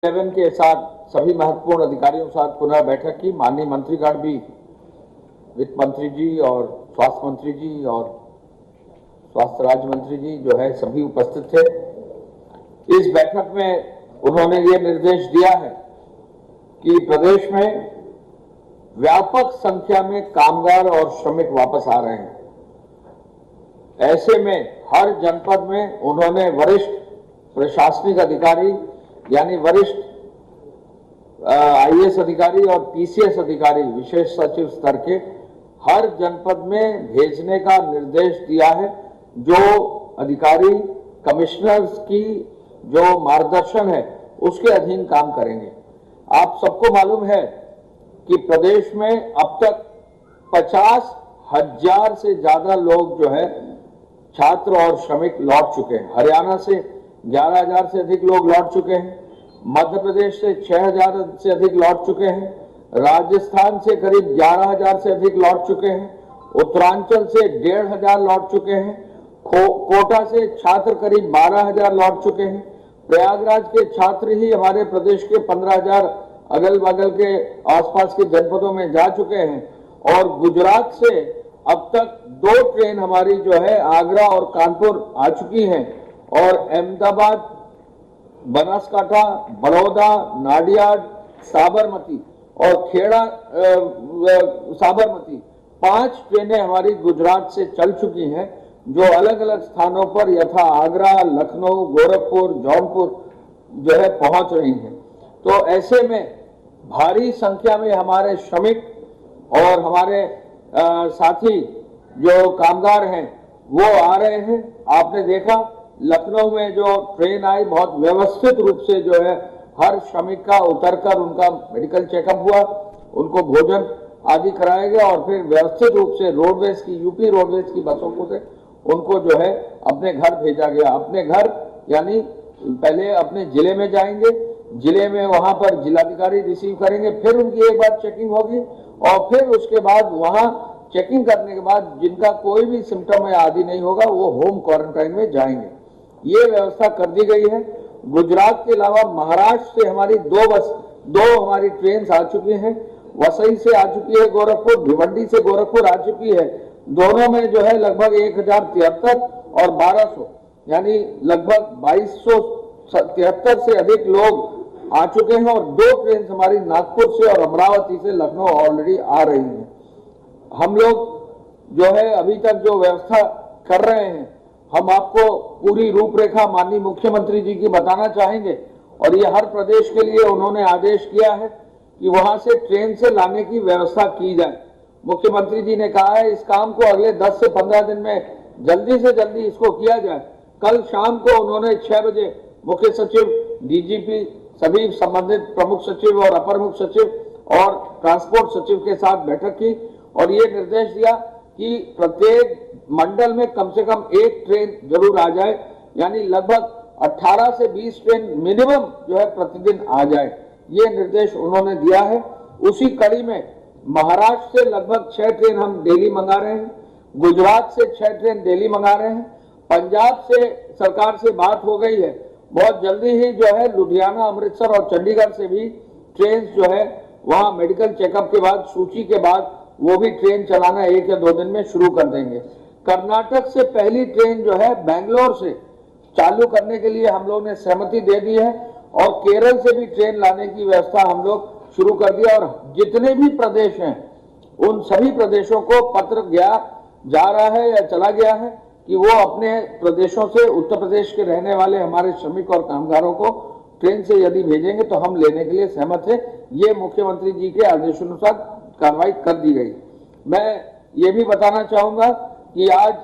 11 के साथ सभी महत्वपूर्ण अधिकारियों के साथ पुनः बैठक की। माननीय मंत्रीगण भी, वित्त मंत्री जी और स्वास्थ्य मंत्री जी और स्वास्थ्य राज्य मंत्री जी जो है सभी उपस्थित थे। इस बैठक में उन्होंने ये निर्देश दिया है कि प्रदेश में व्यापक संख्या में कामगार और श्रमिक वापस आ रहे हैं। ऐसे में हर जनपद में उन्होंने वरिष्ठ प्रशासनिक अधिकारी यानी वरिष्ठ आईएएस अधिकारी और पीसीएस अधिकारी विशेष सचिव स्तर के हर जनपद में भेजने का निर्देश दिया है, जो अधिकारी कमिश्नर्स की जो मार्गदर्शन है उसके अधीन काम करेंगे। आप सबको मालूम है कि प्रदेश में अब तक 50,000 से ज्यादा लोग जो है छात्र और श्रमिक लौट चुके हैं। हरियाणा से 11,000 से अधिक लोग लौट चुके हैं, मध्य प्रदेश से 6,000 से अधिक लौट चुके हैं, राजस्थान से करीब 11,000 से अधिक लौट चुके हैं, उत्तरांचल से 1,500 लौट चुके हैं, कोटा से छात्र करीब 12,000 लौट चुके हैं, प्रयागराज के छात्र ही हमारे प्रदेश के 15,000 अगल बगल के आसपास के जनपदों में जा चुके हैं। और गुजरात से अब तक 2 ट्रेन हमारी जो है आगरा और कानपुर आ चुकी हैं और अहमदाबाद, बनासकांठा, बड़ौदा, नाडियाड, साबरमती और खेड़ा साबरमती 5 ट्रेनें हमारी गुजरात से चल चुकी हैं, जो अलग अलग स्थानों पर यथा आगरा, लखनऊ, गोरखपुर, जौनपुर जो है पहुंच रही हैं। तो ऐसे में भारी संख्या में हमारे श्रमिक और हमारे साथी जो कामगार हैं वो आ रहे हैं। आपने देखा लखनऊ में जो ट्रेन आई, बहुत व्यवस्थित रूप से जो है हर श्रमिक का उतरकर उनका मेडिकल चेकअप हुआ, उनको भोजन आदि कराया गया और फिर व्यवस्थित रूप से रोडवेज की, यूपी रोडवेज की बसों को से उनको जो है अपने घर भेजा गया। अपने घर यानी पहले अपने जिले में जाएंगे, जिले में वहां पर जिलाधिकारी रिसीव करेंगे, फिर उनकी एक बार चेकिंग होगी और फिर उसके बाद वहां चेकिंग करने के बाद जिनका कोई भी सिम्टम या आदि नहीं होगा वो होम क्वारंटाइन में जाएंगे। ये व्यवस्था कर दी गई है। गुजरात के अलावा महाराष्ट्र से हमारी 2 हमारी ट्रेन आ चुकी हैं, वसई से आ चुकी है गोरखपुर, भिवंडी से गोरखपुर आ चुकी है। दोनों में जो है लगभग 1073 और 1200 यानी लगभग 2273 से अधिक लोग आ चुके हैं और 2 ट्रेन हमारी नागपुर से और अमरावती से लखनऊ ऑलरेडी आ रही हैं। हम लोग जो है अभी तक जो व्यवस्था कर रहे हैं, हम आपको पूरी रूपरेखा माननीय मुख्यमंत्री जी की बताना चाहेंगे और ये हर प्रदेश के लिए उन्होंने आदेश किया है कि वहां से ट्रेन से लाने की व्यवस्था की जाए। मुख्यमंत्री जी ने कहा है इस काम को अगले 10 से 15 दिन में जल्दी से जल्दी इसको किया जाए। कल शाम को उन्होंने 6 बजे मुख्य सचिव, डीजीपी, सभी संबंधित प्रमुख सचिव और अपर मुख्य सचिव और ट्रांसपोर्ट सचिव के साथ बैठक की और ये निर्देश दिया कि प्रत्येक मंडल में कम से कम 1 ट्रेन जरूर आ जाए, यानी लगभग 18 से 20 ट्रेन मिनिमम जो है प्रतिदिन आ जाए। ये निर्देश उन्होंने दिया है। उसी कड़ी में महाराष्ट्र से लगभग 6 ट्रेन हम डेली मंगा रहे हैं, गुजरात से 6 ट्रेन डेली मंगा रहे हैं, पंजाब से सरकार से बात हो गई है, बहुत जल्दी ही जो है लुधियाना, अमृतसर और चंडीगढ़ से भी ट्रेन जो है वहां मेडिकल चेकअप के बाद, सूची के बाद वो भी ट्रेन चलाना 1 या 2 दिन में शुरू कर देंगे। कर्नाटक से पहली ट्रेन जो है बेंगलोर से चालू करने के लिए हम लोग ने सहमति दे दी है और केरल से भी ट्रेन लाने की व्यवस्था हम लोग शुरू कर दिया और जितने भी प्रदेश हैं उन सभी प्रदेशों को पत्र जा रहा है या चला गया है कि वो अपने प्रदेशों से, उत्तर प्रदेश के रहने वाले हमारे श्रमिक और कामगारों को ट्रेन से यदि भेजेंगे तो हम लेने के लिए सहमत है। ये मुख्यमंत्री जी के आदेशानुसार कार्रवाई कर दी गई। मैं ये भी बताना चाहूंगा कि आज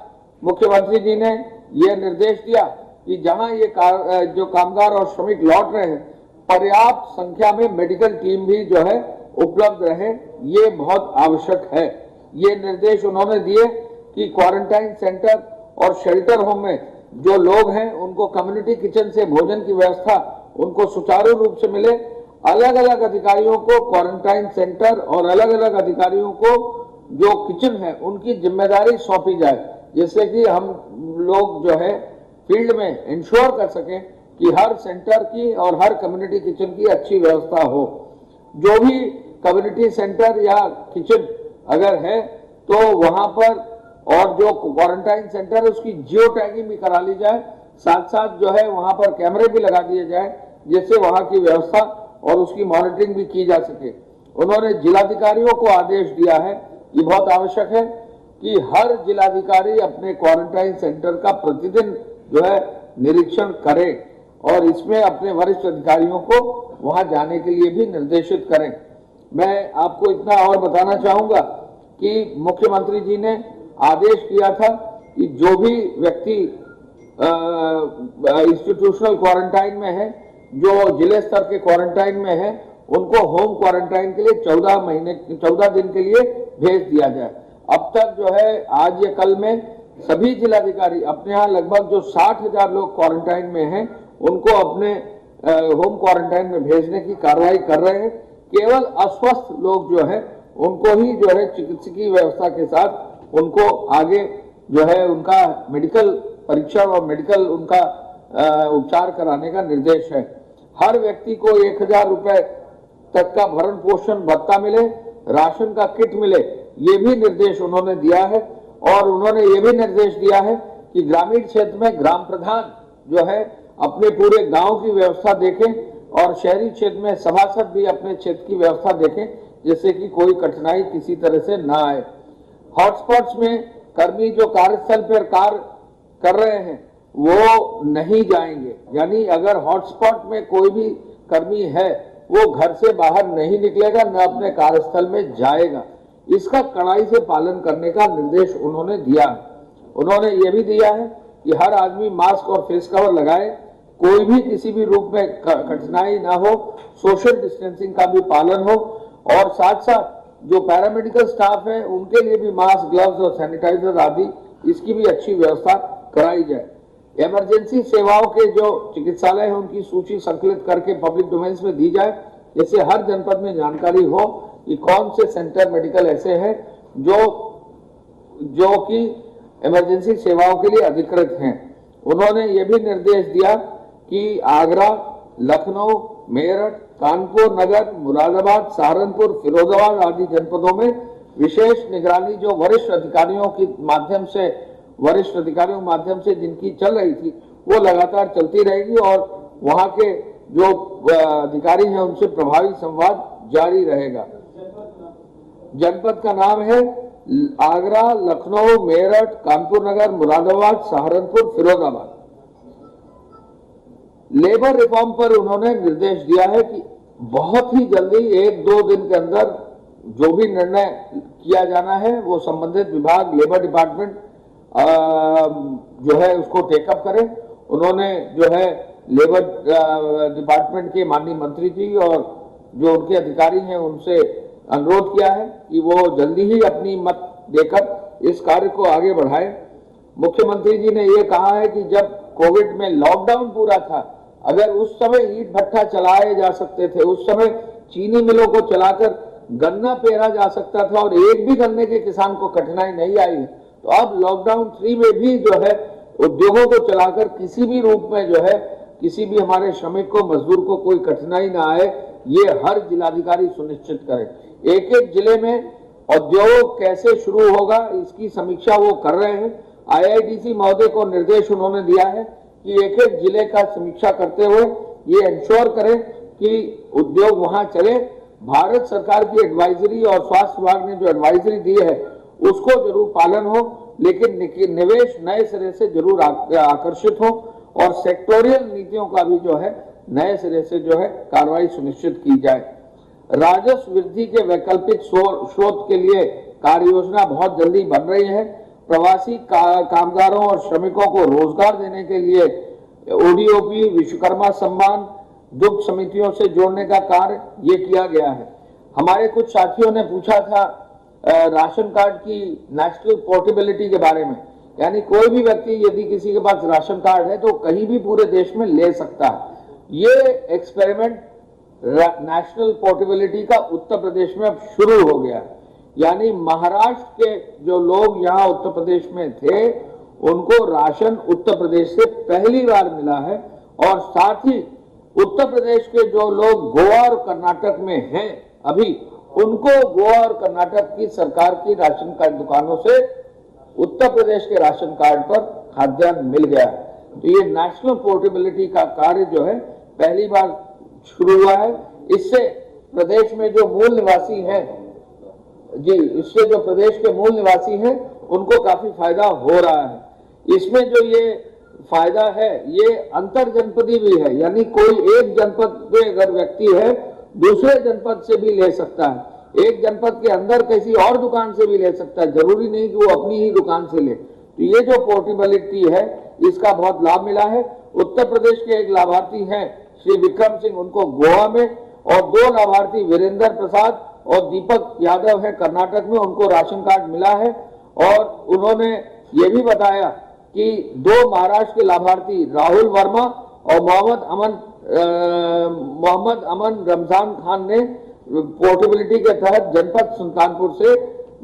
मुख्यमंत्री जी ने यह निर्देश दिया कि जहां ये जो कामगार और श्रमिक लौट रहे हैं पर्याप्त संख्या में मेडिकल टीम भी जो है उपलब्ध रहे, ये बहुत आवश्यक है। ये निर्देश उन्होंने दिए कि क्वारंटाइन सेंटर और शेल्टर होम में जो लोग हैं उनको कम्युनिटी किचन से भोजन की व्यवस्था उनको सुचारू रूप से मिले। अलग अलग अधिकारियों को क्वारंटाइन सेंटर और अलग अलग अधिकारियों को जो किचन है उनकी जिम्मेदारी सौंपी जाए, जिससे कि हम लोग जो है फील्ड में इंश्योर कर सकें कि हर सेंटर की और हर कम्युनिटी किचन की अच्छी व्यवस्था हो। जो भी कम्युनिटी सेंटर या किचन अगर है तो वहां पर, और जो क्वारंटाइन सेंटर है उसकी जियो टैगिंग भी करा ली जाए, साथ साथ जो है वहां पर कैमरे भी लगा दिए जाए जिससे वहां की व्यवस्था और उसकी मॉनिटरिंग भी की जा सके। उन्होंने जिलाधिकारियों को आदेश दिया है, ये बहुत आवश्यक है कि हर जिलाधिकारी अपने क्वारंटाइन सेंटर का प्रतिदिन जो है निरीक्षण करे और इसमें अपने वरिष्ठ अधिकारियों को वहां जाने के लिए भी निर्देशित करें। मैं आपको इतना और बताना चाहूंगा कि मुख्यमंत्री जी ने आदेश किया था कि जो भी व्यक्ति इंस्टीट्यूशनल क्वारंटाइन में है, जो जिले स्तर के क्वारंटाइन में है, उनको होम क्वारंटाइन के लिए 14 दिन के लिए भेज दिया जाए। अब तक जो है आज या कल में सभी जिलाधिकारी अपने यहाँ लगभग जो 60,000 लोग क्वारंटाइन में हैं उनको अपने होम क्वारंटाइन में भेजने की कार्रवाई कर रहे हैं। केवल अस्वस्थ लोग जो है उनको ही जो है चिकित्सकीय व्यवस्था के साथ उनको आगे जो है उनका मेडिकल परीक्षण और मेडिकल उनका उपचार कराने का निर्देश है। हर व्यक्ति को 1,000 रुपए तक का भरण पोषण भत्ता मिले, राशन का किट मिले, ये भी निर्देश उन्होंने दिया है। और उन्होंने ये भी निर्देश दिया है कि ग्रामीण क्षेत्र में ग्राम प्रधान जो है अपने पूरे गांव की व्यवस्था देखें और शहरी क्षेत्र में सभासद भी अपने क्षेत्र की व्यवस्था देखें जिससे कि कोई कठिनाई किसी तरह से ना आए। हॉटस्पॉट्स में कर्मी जो कार्यस्थल पर कार्य कर रहे हैं वो नहीं जाएंगे, यानी अगर हॉटस्पॉट में कोई भी कर्मी है वो घर से बाहर नहीं निकलेगा, न अपने कार्यस्थल में जाएगा। इसका कड़ाई से पालन करने का निर्देश उन्होंने दिया है। उन्होंने ये भी दिया है कि हर आदमी मास्क और फेस कवर लगाए, कोई भी किसी भी रूप में कठिनाई ना हो, सोशल डिस्टेंसिंग का भी पालन हो और साथ साथ जो पैरामेडिकल स्टाफ है उनके लिए भी मास्क, ग्लव्स और सैनिटाइजर आदि इसकी भी अच्छी व्यवस्था कराई जाए। इमरजेंसी सेवाओं के जो चिकित्सालय हैं उनकी सूची संकलित करके पब्लिक डोमेन्स में दी जाए जिससे हर जनपद में जानकारी हो कि कौन से सेंटर मेडिकल ऐसे हैं जो कि इमरजेंसी सेवाओं के लिए अधिकृत हैं। उन्होंने ये भी निर्देश दिया कि आगरा, लखनऊ, मेरठ, कानपुर नगर, मुरादाबाद, सहारनपुर, फिरोजाबाद आदि जनपदों में विशेष निगरानी जो वरिष्ठ अधिकारियों के माध्यम से जिनकी चल रही थी वो लगातार चलती रहेगी और वहां के जो अधिकारी हैं उनसे प्रभावी संवाद जारी रहेगा। जनपद का नाम है आगरा, लखनऊ, मेरठ, कानपुर नगर, मुरादाबाद, सहारनपुर, फिरोजाबाद। लेबर रिफॉर्म पर उन्होंने निर्देश दिया है कि बहुत ही जल्दी 1-2 दिन के अंदर जो भी निर्णय किया जाना है वो संबंधित विभाग, लेबर डिपार्टमेंट जो है उसको टेकअप करें। उन्होंने जो है लेबर डिपार्टमेंट के माननीय मंत्री जी और जो उनके अधिकारी हैं उनसे अनुरोध किया है कि वो जल्दी ही अपनी मत देकर इस कार्य को आगे बढ़ाएं। मुख्यमंत्री जी ने ये कहा है कि जब कोविड में लॉकडाउन पूरा था, अगर उस समय ईंट भट्ठा चलाए जा सकते थे, उस समय चीनी मिलों को चलाकर गन्ना पेरा जा सकता था और एक भी गन्ने के किसान को कठिनाई नहीं आई है, तो अब लॉकडाउन 3 में भी जो है उद्योगों को चलाकर किसी भी रूप में जो है किसी भी हमारे श्रमिक को, मजदूर को कोई कठिनाई ना आए, ये हर जिलाधिकारी सुनिश्चित करें। एक एक जिले में उद्योग कैसे शुरू होगा इसकी समीक्षा वो कर रहे हैं। IIDC महोदय को निर्देश उन्होंने दिया है कि एक एक जिले का समीक्षा करते हुए ये इंश्योर करें कि उद्योग वहां चले। भारत सरकार की एडवाइजरी और स्वास्थ्य विभाग ने जो एडवाइजरी दी है उसको जरूर पालन हो, लेकिन निवेश नए सिरे से जरूर आकर्षित हो और सेक्टोरियल नीतियों का भी जो है नए सिरे से जो है कार्रवाई सुनिश्चित की जाए। राजस्व वृद्धि के वैकल्पिक स्रोत के लिए कार्य योजना बहुत जल्दी बन रही है। प्रवासी कामगारों और श्रमिकों को रोजगार देने के लिए ODOP, विश्वकर्मा सम्मान, दुग्ध समितियों से जोड़ने का कार्य ये किया गया है। हमारे कुछ साथियों ने पूछा था राशन कार्ड की नेशनल पोर्टेबिलिटी के बारे में, यानी कोई भी व्यक्ति यदि किसी के पास राशन कार्ड है तो कहीं भी पूरे देश में ले सकता है। ये एक्सपेरिमेंट नेशनल पोर्टेबिलिटी का उत्तर प्रदेश में अब शुरू हो गया है, यानी महाराष्ट्र के जो लोग यहाँ उत्तर प्रदेश में थे उनको राशन उत्तर प्रदेश से पहली बार मिला है और साथ ही उत्तर प्रदेश के जो लोग गोवा और कर्नाटक में हैं अभी, उनको गोवा और कर्नाटक की सरकार की राशन कार्ड दुकानों से उत्तर प्रदेश के राशन कार्ड पर खाद्यान्न मिल गया है। तो ये नेशनल पोर्टेबिलिटी का कार्य जो है पहली बार शुरू हुआ है। इससे प्रदेश में जो मूल निवासी हैं इससे जो प्रदेश के मूल निवासी हैं उनको काफी फायदा हो रहा है। इसमें जो ये फायदा है ये अंतर जनपदी भी है, यानी कोई एक जनपद में अगर व्यक्ति है दूसरे जनपद से भी ले सकता है, एक जनपद के अंदर किसी और दुकान से भी ले सकता है, जरूरी नहीं कि वो अपनी ही दुकान से ले। तो ये जो पोर्टेबिलिटी है इसका बहुत लाभ मिला है। उत्तर प्रदेश के एक लाभार्थी हैं श्री विक्रम सिंह, उनको गोवा में, और 2 लाभार्थी वीरेंद्र प्रसाद और दीपक यादव है कर्नाटक में, उनको राशन कार्ड मिला है। और उन्होंने ये भी बताया कि 2 महाराष्ट्र के लाभार्थी राहुल वर्मा और मोहम्मद अमन रमजान खान ने पोर्टेबिलिटी के तहत जनपद सुल्तानपुर से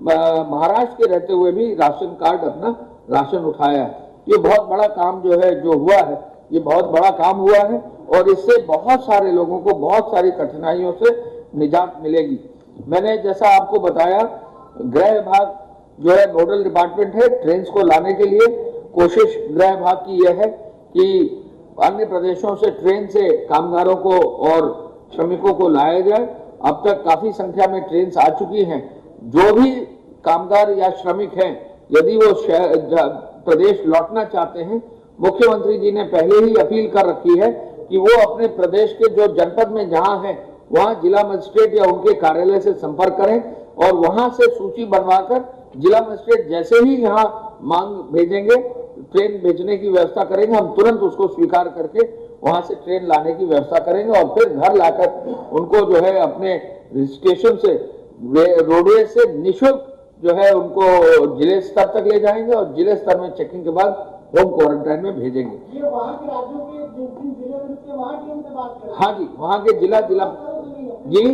महाराष्ट्र के रहते हुए भी राशन कार्ड अपना राशन उठाया है। ये बहुत बड़ा काम जो है जो हुआ है, ये बहुत बड़ा काम हुआ है और इससे बहुत सारे लोगों को बहुत सारी कठिनाइयों से निजात मिलेगी। मैंने जैसा आपको बताया, गृह विभाग जो है नोडल डिपार्टमेंट है ट्रेन को लाने के लिए। कोशिश गृह विभाग की यह है कि अन्य प्रदेशों से ट्रेन से कामगारों को और श्रमिकों को लाया जाए। अब तक काफी संख्या में ट्रेन आ चुकी हैं। जो भी कामगार या श्रमिक हैं, यदि वो प्रदेश लौटना चाहते हैं, मुख्यमंत्री जी ने पहले ही अपील कर रखी है कि वो अपने प्रदेश के जो जनपद में जहां हैं वहां जिला मजिस्ट्रेट या उनके कार्यालय से संपर्क करें और वहां से सूची बनवाकर जिला मजिस्ट्रेट जैसे ही यहाँ मांग भेजेंगे, ट्रेन भेजने की व्यवस्था करेंगे, हम तुरंत उसको स्वीकार करके वहां से ट्रेन लाने की व्यवस्था करेंगे और फिर घर लाकर उनको जो है अपने स्टेशन से रोडवेज से निःशुल्क जो है उनको जिले स्तर तक ले जाएंगे और जिले स्तर में चेकिंग के बाद होम क्वारंटाइन में भेजेंगे। ये वहाँ के राज्यों के जिन जिले में उनके वहाँ की उनसे बात करें। हाँ जी, वहाँ के जिला जी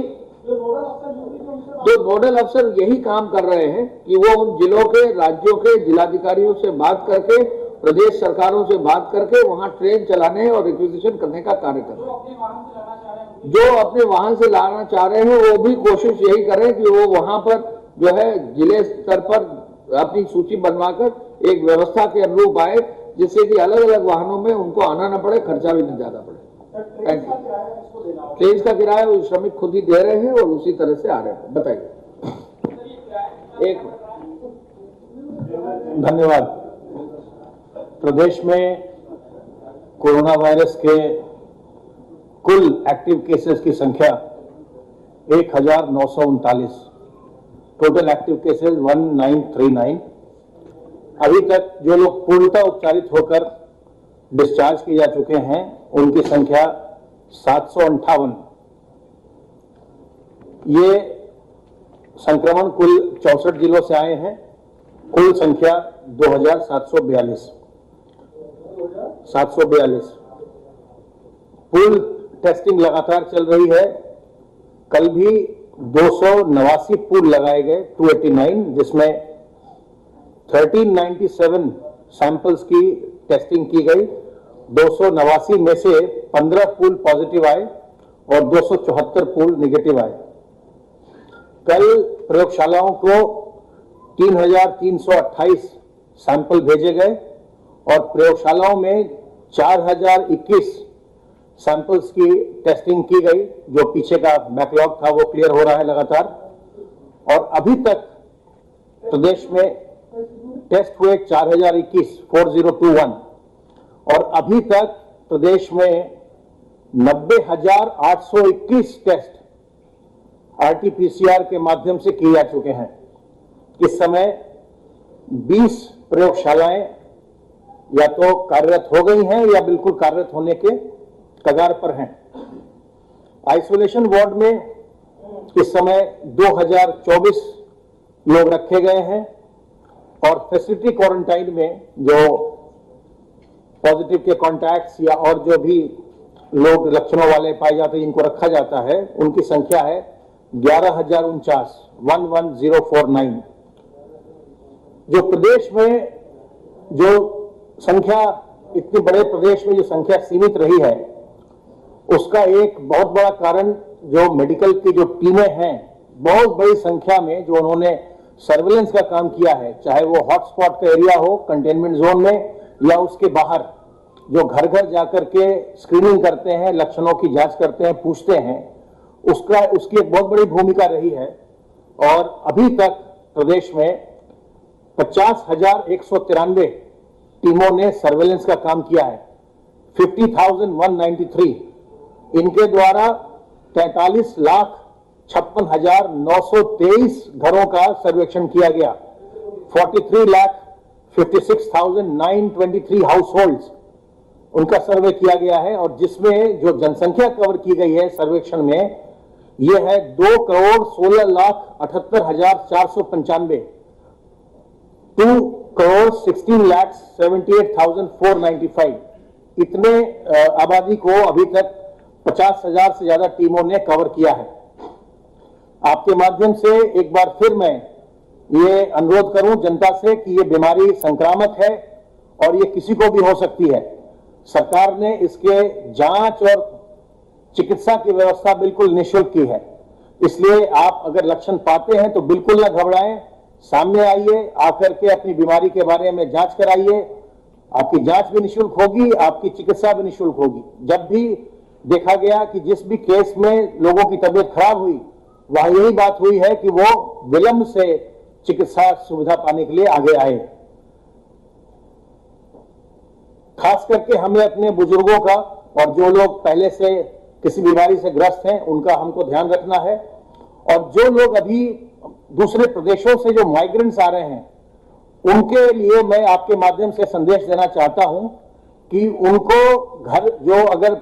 जो नोडल अफसर यही काम कर रहे हैं कि वो उन जिलों के राज्यों के जिलाधिकारियों से बात करके, प्रदेश सरकारों से बात करके वहाँ ट्रेन चलाने और रिक्विजिशन करने का कार्य कर रहे हैं। जो अपने वाहन से लाना चाह रहे हैं वो भी कोशिश यही करें कि वो वहाँ पर जो है जिले स्तर पर अपनी सूची बनवाकर एक व्यवस्था के अनुरूप आए, जिससे कि अलग अलग वाहनों में उनको आना न पड़े, खर्चा भी नहीं ज्यादा पड़े। ट्रेन का किराया वो श्रमिक खुद ही दे रहे हैं और उसी तरह से आ रहे हैं। बताइए। एक धन्यवाद। प्रदेश में कोरोना वायरस के कुल एक्टिव केसेस की संख्या 1939, टोटल एक्टिव केसेस 1939। अभी तक जो लोग पूर्णतः उपचारित होकर डिस्चार्ज किए जा चुके हैं उनकी संख्या 758। ये संक्रमण कुल 64 जिलों से आए हैं। कुल संख्या 2742। पूल टेस्टिंग लगातार चल रही है। कल भी 289 पूल लगाए गए, 289, जिसमें 1397 सैंपल्स की टेस्टिंग की गई। 289 में से 15 पूल पॉजिटिव आए और 274 पूल नेगेटिव आए। कल प्रयोगशालाओं को 3328 सैंपल भेजे गए और प्रयोगशालाओं में 4021 सैंपल्स की टेस्टिंग की गई। जो पीछे का बैकलॉग था वो क्लियर हो रहा है लगातार। और अभी तक प्रदेश में टेस्ट हुए 4021 और अभी तक प्रदेश में 90,821 टेस्ट RT-PCR के माध्यम से किए जा चुके हैं। इस समय 20 प्रयोगशालाएं या तो कार्यरत हो गई हैं या बिल्कुल कार्यरत होने के कगार पर हैं। आइसोलेशन वार्ड में इस समय 2024 लोग रखे गए हैं और फैसिलिटी क्वारंटाइन में जो पॉजिटिव के कॉन्टैक्ट्स या और जो भी लोग लक्षणों वाले पाए जाते हैं जिनको रखा जाता है उनकी संख्या है 11,049। जो प्रदेश में जो संख्या इतने बड़े प्रदेश में जो संख्या सीमित रही है, उसका एक बहुत बड़ा कारण जो मेडिकल की जो टीमें हैं, बहुत बड़ी संख्या में जो उन्होंने सर्विलेंस का काम किया है, चाहे वो हॉटस्पॉट का एरिया हो कंटेनमेंट जोन में या उसके बाहर, जो घर घर जाकर के स्क्रीनिंग करते हैं, लक्षणों की जांच करते हैं, पूछते हैं, उसकी एक बहुत बड़ी भूमिका रही है। और अभी तक प्रदेश में 50,193 टीमों ने सर्वेलेंस का काम किया है। 50,193 इनके द्वारा 43,56,923 घरों का सर्वेक्षण किया गया। 43,56,923 हाउस होल्ड्स उनका सर्वे किया गया है, और जिसमें जो जनसंख्या कवर की गई है सर्वेक्षण में, यह है 2,16,78,495, 2,16,78,495। इतने आबादी को अभी तक 50,000 से ज्यादा टीमों ने कवर किया है। आपके माध्यम से एक बार फिर मैं ये अनुरोध करूं जनता से कि ये बीमारी संक्रामक है और ये किसी को भी हो सकती है। सरकार ने इसके जांच और चिकित्सा की व्यवस्था बिल्कुल निःशुल्क की है, इसलिए आप अगर लक्षण पाते हैं तो बिल्कुल ना घबराएं, सामने आइए, आकर के अपनी बीमारी के बारे में जांच कराइए। आपकी जांच भी निःशुल्क होगी, आपकी चिकित्सा भी निःशुल्क होगी। जब भी देखा गया कि जिस भी केस में लोगों की तबीयत खराब हुई, वहां यही बात हुई है कि वो विलंब से चिकित्सा सुविधा पाने के लिए आगे आए। खास करके हमें अपने बुजुर्गों का और जो लोग पहले से किसी बीमारी से ग्रस्त हैं उनका हमको ध्यान रखना है, और जो लोग अभी दूसरे प्रदेशों से जो माइग्रेंट्स आ रहे हैं उनके लिए मैं आपके माध्यम से संदेश देना चाहता हूं कि उनको घर, जो अगर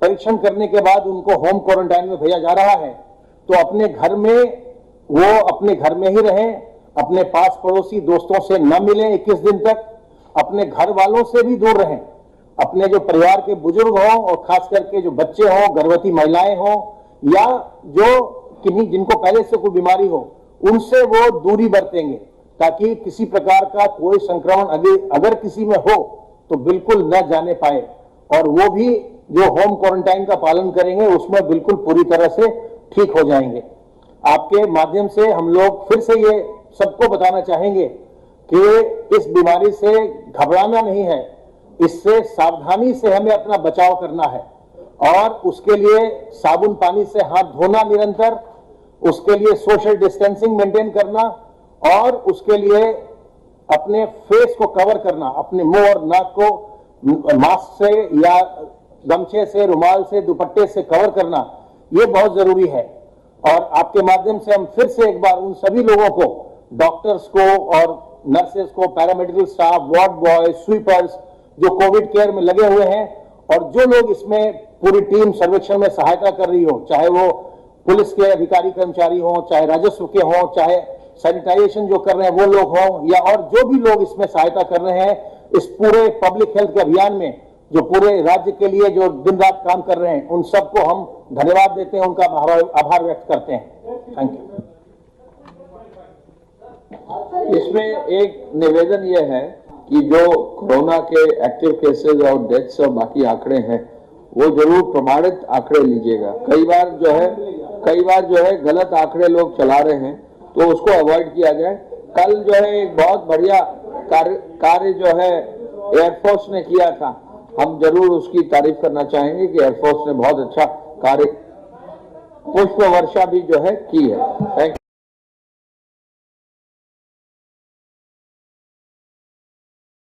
परीक्षण करने के बाद उनको होम क्वारंटाइन में भेजा जा रहा है, तो अपने घर में वो अपने घर में ही रहें, अपने पास पड़ोसी दोस्तों से न मिलें 21 दिन तक, अपने घर वालों से भी दूर रहें, अपने जो परिवार के बुजुर्ग हों और खास करके जो बच्चे हों, गर्भवती महिलाएं हों, या जो किन्हीं जिनको पहले से कोई बीमारी हो, उनसे वो दूरी बरतेंगे, ताकि किसी प्रकार का कोई संक्रमण अगर किसी में हो तो बिल्कुल न जाने पाए, और वो भी जो होम क्वारंटाइन का पालन करेंगे उसमें बिल्कुल पूरी तरह से ठीक हो जाएंगे। आपके माध्यम से हम लोग फिर से ये सबको बताना चाहेंगे कि इस बीमारी से घबराना नहीं है, इससे सावधानी से हमें अपना बचाव करना है, और उसके लिए साबुन पानी से हाथ धोना निरंतर, उसके लिए सोशल डिस्टेंसिंग मेंटेन करना, और उसके लिए अपने फेस को कवर करना, अपने मुंह और नाक को मास्क से या गमछे से, रुमाल से, दुपट्टे से कवर करना, ये बहुत जरूरी है। और आपके माध्यम से हम फिर से एक बार उन सभी लोगों को, डॉक्टर्स को और नर्सेस को, paramedical staff, ward boy, sweepers जो कोविड केयर में लगे हुए हैं, और जो लोग इसमें पूरी टीम सर्वेक्षण में सहायता कर रही हो, चाहे वो पुलिस के अधिकारी कर्मचारी हों, चाहे राजस्व के हों, चाहे सैनिटाइजेशन जो कर रहे हैं वो लोग हों, या और जो भी लोग इसमें सहायता कर रहे हैं इस पूरे पब्लिक हेल्थ के अभियान में, जो पूरे राज्य के लिए जो दिन रात काम कर रहे हैं, उन सबको हम धन्यवाद देते हैं, उनका आभार व्यक्त करते हैं। Thank you. इसमें एक निवेदन यह है कि जो कोरोना के एक्टिव केसेस और डेथ्स और बाकी आंकड़े हैं वो जरूर प्रमाणित आंकड़े लीजिएगा। कई बार जो है गलत आंकड़े लोग चला रहे हैं, तो उसको अवॉइड किया जाए। कल जो है एक बहुत बढ़िया कार्य जो है एयरफोर्स ने किया था, हम जरूर उसकी तारीफ करना चाहेंगे कि एयरफोर्स ने बहुत अच्छा कार्य, पुष्प वर्षा भी जो है की है। Thank you.